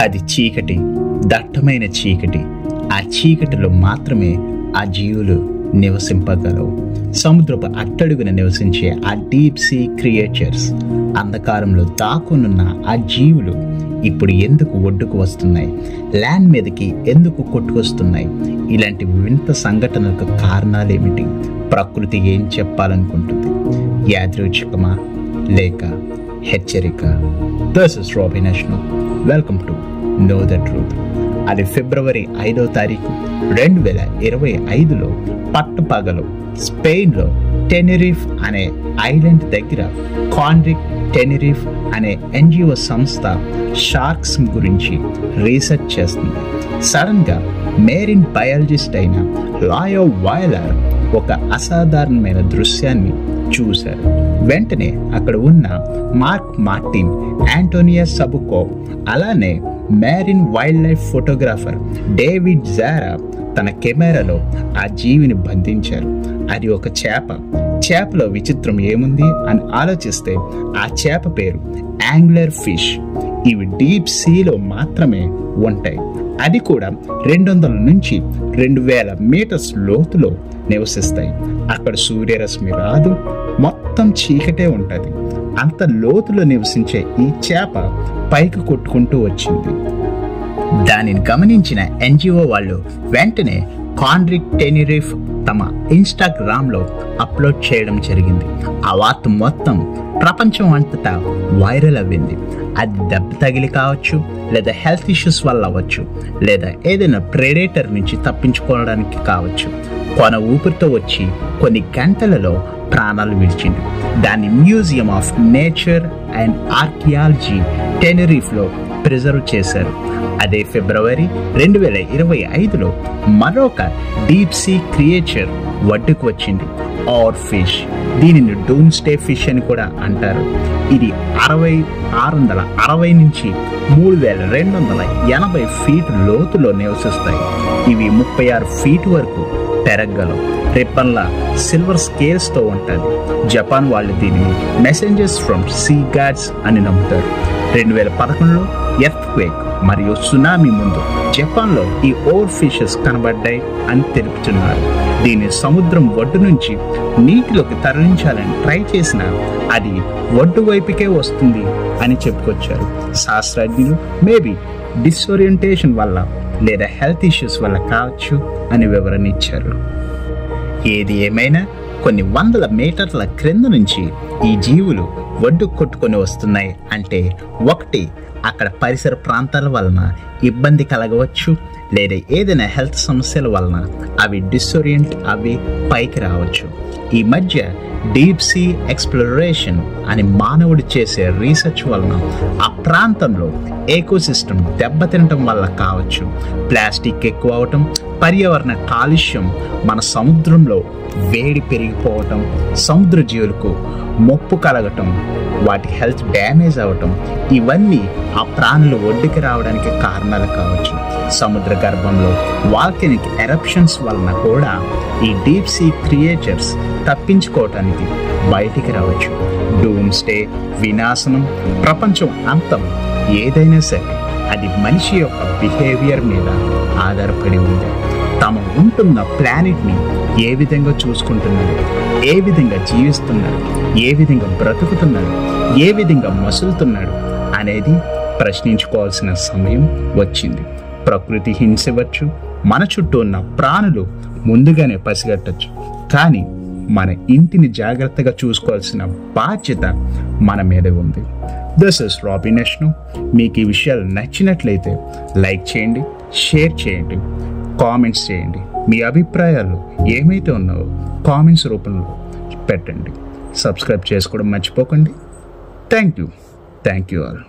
అది చీకటి, దట్టమైన చీకటి. ఆ చీకటిలో మాత్రమే ఆ జీవులు నివసింపగలవు. సముద్రపు అట్టడుగున నివసించే ఆ డీప్ సీ క్రియేచర్స్, అంధకారంలో దాక్కునున్న ఆ జీవులు ఇప్పుడు ఎందుకు ఒడ్డుకు వస్తున్నాయి? ల్యాండ్ మీదకి ఎందుకు కొట్టుకొస్తున్నాయి? ఇలాంటి వింత సంఘటనలకు కారణాలేమిటి? ప్రకృతి ఏం చెప్పాలనుకుంటుంది? యాదృచ్ఛికమా లేక హెచ్చరిక? This is Robin Ashnu. Welcome to know the truth. అది ఫిబ్రవరి 5వ తారీఖు 2025లో పట్టపగలు స్పెయిన్లో టెనెరిఫ్ అనే ఐలాండ్ దగ్గర కాండ్రిక్ టెనెరిఫ్ అనే ఎన్జిఓ సంస్థ షార్క్స్ గురించి రీసెర్చ్ చేస్తుంది. సడన్ గా మెరైన్ బయాలజిస్ట్ అయిన లాయో వైలర్ ఒక అసాధారణమైన దృశ్యాన్ని చూశారు. వెంటనే అక్కడ ఉన్న మార్క్ మార్టిన్, యాంటోనియా సబుకో, అలానే marine wild life photographer David Zara తన కెమెరాలో ఆ జీవిని బంధించారు. అది ఒక చేప. చేపలో విచిత్రం ఏముంది అని ఆలోచిస్తే ఆ చేప పేరు యాంగ్లర్ ఫిష్. ఇవి డీప్ సీలో మాత్రమే ఉంటాయి. అది కూడా 200 నుంచి 2000 మీటర్స్ లోతులో నివసిస్తాయి. అక్కడ సూర్యరశ్మి రాదు, మొత్తం చీకటే ఉంటుంది. అంత లోతులో నివసించే ఈ చేప పైకి కొట్టుకుంటూ వచ్చింది. దానిని గమనించిన ఎన్జిఓ వాళ్ళు వెంటనే కాండ్రిక్ టెనెరిఫ్ తమ ఇన్స్టాగ్రామ్లో అప్లోడ్ చేయడం జరిగింది. ఆ వార్త మొత్తం ప్రపంచం అంతటా వైరల్ అవ్వింది. అది దెబ్బ తగిలి కావచ్చు, లేదా హెల్త్ ఇష్యూస్ వల్ల అవ్వచ్చు, లేదా ఏదైనా ప్రెడేటర్ నుంచి తప్పించుకోవడానికి కావచ్చు. కొన ఊపిరితో వచ్చి కొన్ని గంటలలో ప్రాణాలు విడిచింది. దాన్ని museum of nature and archaeology టెనెరిఫ్లో ప్రిజర్వ్ చేశారు. అదే ఫిబ్రవరి 2025లో మరొక డీప్ సీ క్రియేచర్ ఒడ్డుకు వచ్చింది, ఆర్ ఫిష్. దీనిని డూమ్ స్టే ఫిష్ అని కూడా అంటారు. ఇది 660 నుంచి 3280 ఫీట్ లోతులో నివసిస్తాయి. ఇవి 36 ఫీట్ వరకు పెరగలవు. రిప్పన్ల సిల్వర్ స్కేల్స్తో ఉంటుంది. జపాన్ వాళ్ళు దీనిని మెసెంజర్స్ ఫ్రమ్ సీ గాడ్స్ అని నమ్ముతారు. 2011లో ఎర్త్క్వేక్ మరియు సునామీ ముందు జపాన్లో ఈ ఓర్ ఫిషెస్ కనబడ్డాయి అని తెలుపుతున్నారు. దీన్ని సముద్రం ఒడ్డు నుంచి నీటిలోకి తరలించాలని ట్రై చేసిన అది ఒడ్డు వైపుకే వస్తుంది అని చెప్పుకొచ్చారు. శాస్త్రజ్ఞులు మేబీ డిస్ఓరియంటేషన్ వల్ల లేదా హెల్త్ ఇష్యూస్ వల్ల కావచ్చు అని వివరణ ఇచ్చారు. ఏది ఏమైనా కొన్ని వందల మీటర్ల క్రింద నుంచి ఈ జీవులు ఒడ్డు కొట్టుకొని వస్తున్నాయి అంటే, ఒకటి అక్కడ పరిసర ప్రాంతాల వలన ఇబ్బంది కలగవచ్చు, లేదా ఏదైనా హెల్త్ సమస్యల వలన అవి డిస్ఓరియంట్ అవి పైకి రావచ్చు. ఈ మధ్య డీప్ సీ ఎక్స్ప్లోరేషన్ అని మానవుడు చేసే రీసెర్చ్ వలన ఆ ప్రాంతంలో ఎకోసిస్టమ్ దెబ్బతినటం వల్ల కావచ్చు. ప్లాస్టిక్ ఎక్కువ అవటం, పర్యావరణ కాలుష్యం, మన సముద్రంలో వేడి పెరిగిపోవటం, సముద్ర జీవులకు ముప్పు కలగటం, వాటి హెల్త్ డ్యామేజ్ అవ్వటం, ఇవన్నీ ఆ ప్రాణులు ఒడ్డుకి రావడానికి కారణాలు కావచ్చు. సముద్ర గర్భంలో వాల్కెనిక్ ఎరప్షన్స్ వలన కూడా ఈ డీప్ సీ క్రియేచర్స్ తప్పించుకోవటానికి బయటికి రావచ్చు. డూమ్ స్టే, వినాశనం, ప్రపంచం అంతం ఏదైనా సరే అది మనిషి యొక్క బిహేవియర్ మీద ఆధారపడి ఉంది. తాము ఉంటున్న ప్లానెట్ని ఏ విధంగా చూసుకుంటున్నారు, ఏ విధంగా జీవిస్తున్నారు, ఏ విధంగా బ్రతుకుతున్నారు, ఏ విధంగా మసులుతున్నాడు అనేది ప్రశ్నించుకోవాల్సిన సమయం వచ్చింది. ప్రకృతి హింసివచ్చు, మన చుట్టూ ఉన్న ప్రాణులు ముందుగానే పసిగట్టచ్చు. కానీ మన ఇంటిని జాగ్రత్తగా చూసుకోవాల్సిన బాధ్యత మన మీద ఉంది. This is Robin Ashnu. మీకు ఈ విషయాలు నచ్చినట్లయితే లైక్ చేయండి, షేర్ చేయండి, కామెంట్స్ చేయండి. మీ అభిప్రాయాలు ఏమైతే ఉన్నావో కామెంట్స్ రూపంలో పెట్టండి. సబ్స్క్రైబ్ చేసుకోవడం మర్చిపోకండి. Thank you all.